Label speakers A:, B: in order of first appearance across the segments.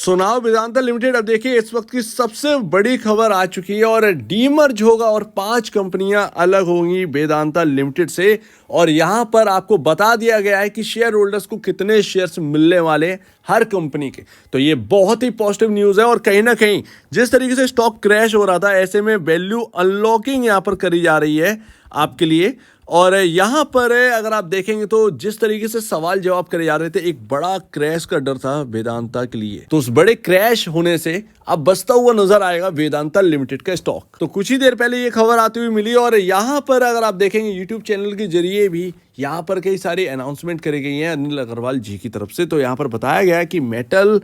A: सुनाओ वेदांता लिमिटेड। अब देखिए इस वक्त की सबसे बड़ी खबर आ चुकी है और डीमर्ज होगा और 5 कंपनियां अलग होंगी वेदांता लिमिटेड से। और यहां पर आपको बता दिया गया है कि शेयर होल्डर्स को कितने शेयर्स मिलने वाले हैं हर कंपनी के। तो ये बहुत ही पॉजिटिव न्यूज़ है और कहीं ना कहीं जिस तरीके से स्टॉक क्रैश हो रहा था ऐसे में वैल्यू अनलॉकिंग यहां पर करी जा रही है आपके लिए। और यहां पर अगर आप देखेंगे तो जिस तरीके से सवाल जवाब करे जा रहे थे, एक बड़ा क्रैश का डर था वेदांता के लिए, तो उस बड़े क्रैश होने से अब बचता हुआ नजर आएगा वेदांता लिमिटेड का स्टॉक। तो कुछ ही देर पहले ये खबर आती हुई मिली और यहां पर अगर आप देखेंगे यूट्यूब चैनल के जरिए भी यहां पर कई सारी अनाउंसमेंट करी गई हैं अनिल अग्रवाल जी की तरफ से। तो यहां पर बताया गया है कि मेटल,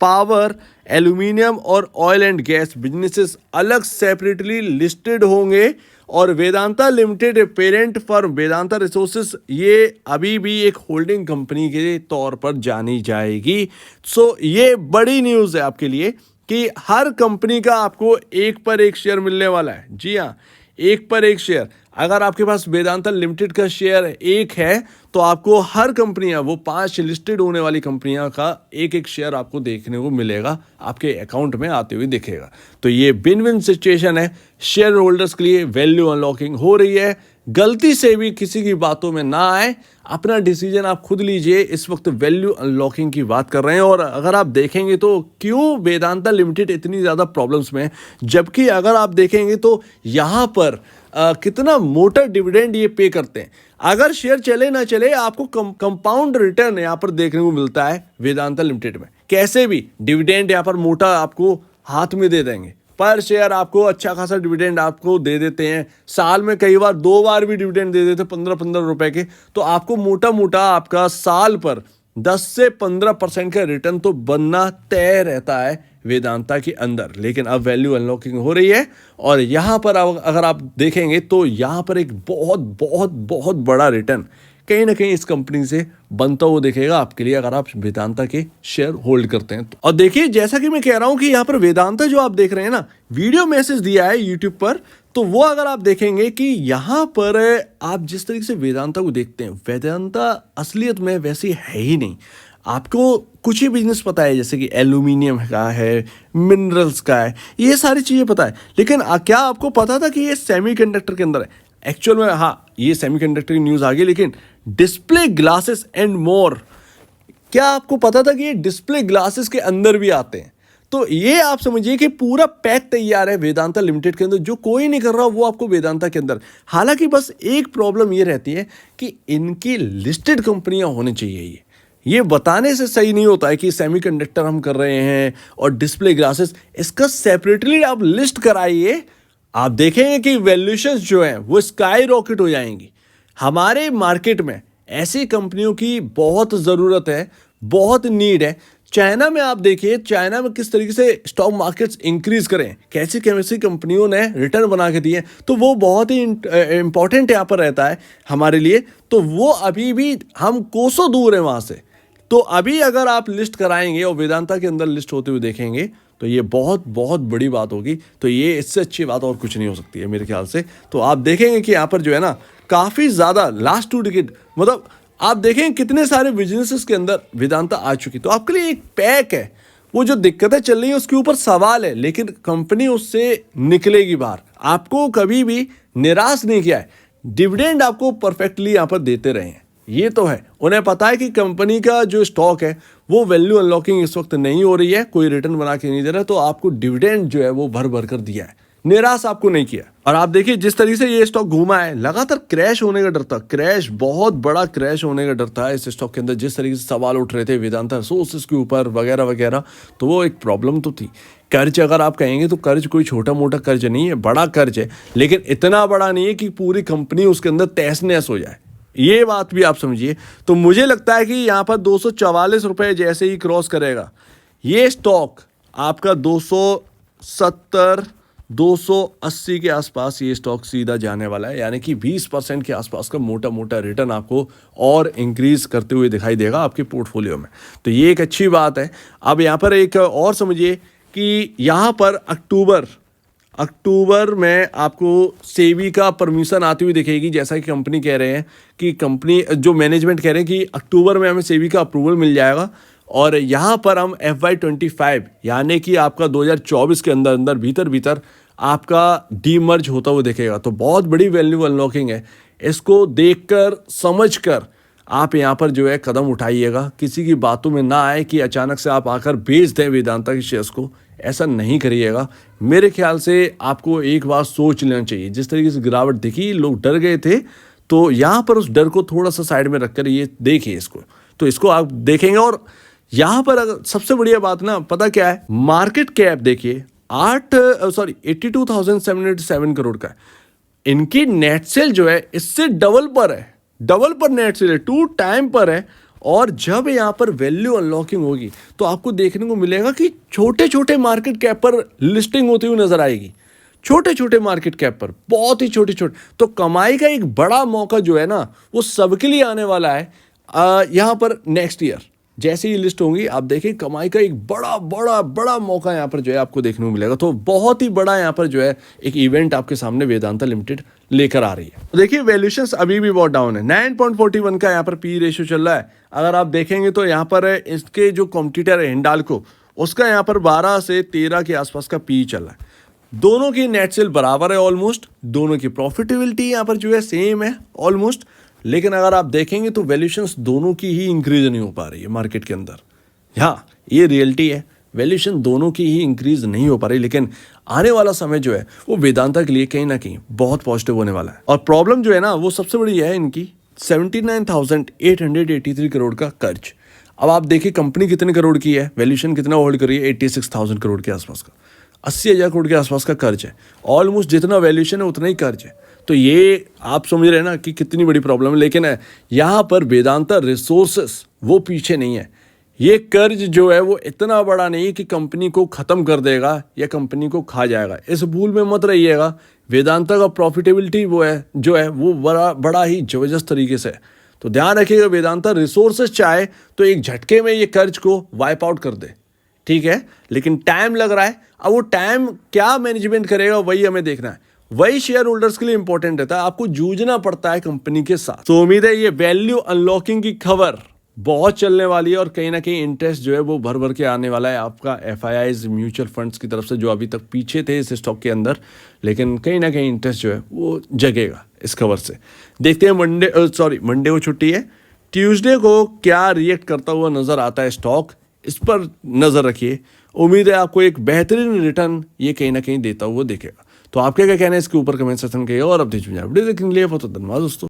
A: पावर, एल्यूमिनियम और ऑयल एंड गैस बिजनेसेस अलग सेपरेटली लिस्टेड होंगे और Vedanta limited parent firm Vedanta resources ये अभी भी एक होल्डिंग कंपनी के तौर पर जानी जाएगी। सो ये बड़ी न्यूज़ है आपके लिए कि हर कंपनी का आपको एक पर एक शेयर मिलने वाला है। जी हाँ, एक पर एक शेयर। अगर आपके पास वेदांता लिमिटेड का शेयर एक है तो आपको हर कंपनियां, वो 5 लिस्टेड होने वाली कंपनियां का एक एक शेयर आपको देखने को मिलेगा, आपके अकाउंट में आते हुए दिखेगा। तो ये विन विन सिचुएशन है शेयर होल्डर्स के लिए। वैल्यू अनलॉकिंग हो रही है, गलती से भी किसी की बातों में ना आए, अपना डिसीजन आप खुद लीजिए। इस वक्त वैल्यू अनलॉकिंग की बात कर रहे हैं और अगर आप देखेंगे तो क्यों वेदांता लिमिटेड इतनी ज़्यादा प्रॉब्लम्स में है, जबकि अगर आप देखेंगे तो यहाँ पर कितना मोटा डिविडेंड ये पे करते हैं। अगर शेयर चले ना चले आपको कंपाउंड रिटर्न यहाँ पर देखने को मिलता है वेदांता लिमिटेड में। कैसे भी डिविडेंड यहाँ पर मोटा आपको हाथ में दे देंगे, पर शेयर आपको अच्छा खासा डिविडेंड आपको दे देते हैं। साल में कई बार 2 बार भी डिविडेंड दे देते हैं 15-15 रुपए के। तो आपको मोटा मोटा आपका साल पर 10 से 15% का रिटर्न तो बनना तय रहता है वेदांता के अंदर। लेकिन अब वैल्यू अनलॉकिंग हो रही है और यहाँ पर अगर आप देखेंगे तो यहाँ पर एक बहुत बहुत बहुत बड़ा रिटर्न कहीं ना कहीं इस कंपनी से बनता हुआ दिखेगा आपके लिए, अगर आप वेदांता के शेयर होल्ड करते हैं तो। और देखिए जैसा कि मैं कह रहा हूं कि यहाँ पर वेदांता जो आप देख रहे हैं ना, वीडियो मैसेज दिया है यूट्यूब पर, तो वो अगर आप देखेंगे कि यहाँ पर आप जिस तरीके से वेदांता को देखते हैं, वेदांता असलियत में वैसी है ही नहीं। आपको कुछ ही बिजनेस पता है, जैसे कि एल्यूमिनियम का है, मिनरल्स का है, ये सारी चीज़ें पता है। लेकिन क्या आपको पता था कि ये सेमीकंडक्टर के अंदर है? एक्चुअल में हाँ, ये सेमीकंडक्टर की न्यूज़ आ गई, लेकिन डिस्प्ले ग्लासेस एंड मोर, क्या आपको पता था कि ये डिस्प्ले ग्लासेस के अंदर भी आते हैं? तो ये आप समझिए कि पूरा पैक तैयार है वेदांता लिमिटेड के अंदर, जो कोई नहीं कर रहा वो आपको वेदांता के अंदर। हालांकि बस एक प्रॉब्लम ये रहती है कि इनकी लिस्टेड कंपनियां होनी चाहिए। ये बताने से सही नहीं होता है कि सेमीकंडक्टर हम कर रहे हैं और डिस्प्ले ग्लासेस, इसका सेपरेटली आप लिस्ट कराइए। आप देखेंगे कि वैल्यूएशंस जो हैं वो स्काई रॉकेट हो जाएंगी। हमारे मार्केट में ऐसी कंपनियों की बहुत ज़रूरत है, बहुत नीड है। चाइना में आप देखिए, चाइना में किस तरीके से स्टॉक मार्केट्स इंक्रीज करें, कैसी कैसी कंपनियों ने रिटर्न बना के दिए, तो वो बहुत ही इंपॉर्टेंट यहाँ पर रहता है हमारे लिए। तो वो अभी भी हम कोसों दूर है वहाँ से। तो अभी अगर आप लिस्ट कराएंगे और वेदांता के अंदर लिस्ट होते हुए देखेंगे तो ये बहुत बहुत बड़ी बात होगी। तो ये इससे अच्छी बात और कुछ नहीं हो सकती है मेरे ख्याल से। तो आप देखेंगे कि यहाँ पर जो है ना, काफ़ी ज़्यादा लास्ट 2 डिकेड, मतलब आप देखें कितने सारे बिजनेसेस के अंदर वेदांता आ चुकी। तो आपके लिए एक पैक है। वो जो दिक्कतें चल रही हैं उसके ऊपर सवाल है, लेकिन कंपनी उससे निकलेगी बाहर। आपको कभी भी निराश नहीं किया है, डिविडेंड आपको परफेक्टली यहाँ पर देते रहे हैं। ये तो है, उन्हें पता है कि कंपनी का जो स्टॉक है वो वैल्यू अनलॉकिंग इस वक्त नहीं हो रही है, कोई रिटर्न बना के नहीं दे रहा, तो आपको डिविडेंड जो है वो भर भर कर दिया है, निराश आपको नहीं किया। और आप देखिए जिस तरीके से ये स्टॉक घूमा है, लगातार क्रैश होने का डर था, क्रैश, बहुत बड़ा क्रैश होने का डर था इस स्टॉक के अंदर। जिस तरीके से सवाल उठ रहे थे वेदांता रिसोर्सेज के ऊपर वगैरह वगैरह, तो वो एक प्रॉब्लम तो थी। कर्ज अगर आप कहेंगे तो कर्ज कोई छोटा मोटा कर्ज नहीं है, बड़ा कर्ज है, लेकिन इतना बड़ा नहीं है कि पूरी कंपनी उसके अंदर तहस नहस हो जाए। ये बात भी आप समझिए। तो मुझे लगता है कि यहाँ पर 244 रुपये जैसे ही क्रॉस करेगा ये स्टॉक, आपका 270 280 के आसपास ये स्टॉक सीधा जाने वाला है। यानी कि 20% के आसपास का मोटा मोटा रिटर्न आपको और इंक्रीज करते हुए दिखाई देगा आपके पोर्टफोलियो में। तो ये एक अच्छी बात है। अब यहाँ पर एक और समझिए कि यहाँ पर अक्टूबर में आपको सेबी का परमिशन आती हुई दिखेगी। जैसा कि कंपनी कह रहे हैं कि कंपनी जो मैनेजमेंट कह रहे हैं कि अक्टूबर में हमें सेबी का अप्रूवल मिल जाएगा और यहाँ पर हम FY25 यानी कि आपका 2024 के अंदर अंदर भीतर भीतर आपका डीमर्ज होता हुआ दिखेगा। तो बहुत बड़ी वैल्यू अनलॉकिंग है, इसको देखकर समझकर आप यहाँ पर जो है कदम उठाइएगा। किसी की बातों में ना आए कि अचानक से आप आकर बेच दें वेदांता के शेयर्स को, ऐसा नहीं करिएगा। मेरे ख्याल से आपको एक बार सोच लेना चाहिए। जिस तरीके से गिरावट दिखी, लोग डर गए थे, तो यहाँ पर उस डर को थोड़ा सा साइड में रखकर ये देखिए इसको, तो इसको आप देखेंगे। और यहाँ पर अगर सबसे बढ़िया बात ना पता क्या है, मार्केट कैप देखिए 82,787 करोड़ का है। इनकी नेट सेल जो है इससे डबल पर नेट सेल है, 2 टाइम पर है। और जब यहाँ पर वैल्यू अनलॉकिंग होगी तो आपको देखने को मिलेगा कि छोटे छोटे मार्केट कैप पर लिस्टिंग होती हुई नजर आएगी, छोटे छोटे मार्केट कैप पर, बहुत ही छोटे छोटे। तो कमाई का एक बड़ा मौका जो है ना वो सबके लिए आने वाला है। यहाँ पर नेक्स्ट ईयर जैसे ही लिस्ट होंगी आप देखें, कमाई का एक बड़ा बड़ा बड़ा मौका यहाँ पर जो है आपको देखने को मिलेगा। तो बहुत ही बड़ा यहाँ पर जो है एक इवेंट आपके सामने वेदांता लिमिटेड लेकर आ रही है। तो देखिए वैल्यूएशंस अभी भी बहुत डाउन है, 9.41 का यहाँ पर पी रेशियो चल रहा है। अगर आप देखेंगे तो यहाँ पर इसके जो कॉम्पिटिटर है हिंडाल्को, उसका यहाँ पर 12 से 13 के आसपास का पी चल रहा है। दोनों की नेट सेल बराबर है ऑलमोस्ट, दोनों की प्रॉफिटेबिलिटी यहाँ पर जो है सेम है ऑलमोस्ट। लेकिन अगर आप देखेंगे तो वैल्यूएशंस दोनों की ही इंक्रीज नहीं हो पा रही है मार्केट के अंदर। हाँ, ये रियलिटी है, वैल्यूएशन दोनों की ही इंक्रीज नहीं हो पा रही। लेकिन आने वाला समय जो है वो वेदांता के लिए कहीं ना कहीं बहुत पॉजिटिव होने वाला है। और प्रॉब्लम जो है ना वो सबसे बड़ी है इनकी 79,883 करोड़ का कर्ज। अब आप देखिए कंपनी कितने करोड़ की है, वैल्यूएशन कितना होल्ड कर रही है, 86,000 करोड़ के आसपास का, 80,000 करोड़ के आसपास का कर्ज है। ऑलमोस्ट जितना वैल्यूएशन है उतना ही कर्ज है। तो ये आप समझ रहे हैं ना कि कितनी बड़ी प्रॉब्लम है। लेकिन यहाँ पर वेदांता रिसोर्सेस वो पीछे नहीं है। ये कर्ज जो है वो इतना बड़ा नहीं है कि कंपनी को ख़त्म कर देगा या कंपनी को खा जाएगा, इस भूल में मत रहिएगा। वेदांता का प्रॉफिटेबिलिटी वो है जो है वो बड़ा ही ज़बरदस्त तरीके से है। तो ध्यान रखिएगा, वेदांता रिसोर्सेस चाहे तो एक झटके में ये कर्ज को वाइप आउट कर दे, ठीक है, लेकिन टाइम लग रहा है। अब वो टाइम क्या मैनेजमेंट करेगा वही हमें देखना है, वही शेयर होल्डर्स के लिए इंपॉर्टेंट रहता है। आपको जूझना पड़ता है कंपनी के साथ। तो उम्मीद है ये वैल्यू अनलॉकिंग की खबर बहुत चलने वाली है और कहीं ना कहीं इंटरेस्ट जो है वो भर भर के आने वाला है आपका FIIs म्यूचुअल फंड्स की तरफ से, जो अभी तक पीछे थे इस स्टॉक के अंदर। लेकिन कहीं ना कहीं इंटरेस्ट जो है वो जगेगा इस खबर से। देखते हैं मंडे को छुट्टी है, ट्यूसडे को क्या रिएक्ट करता हुआ नजर आता है स्टॉक, इस पर नजर रखिए। उम्मीद है आपको एक बेहतरीन रिटर्न ये कहीं ना कहीं देता हुआ दिखेगा। तो आपके क्या कहना है इसके ऊपर कमेंट सेक्शन में कहिएगा। और अब वीडियो देखने के लिए बहुत धन्यवाद दोस्तों।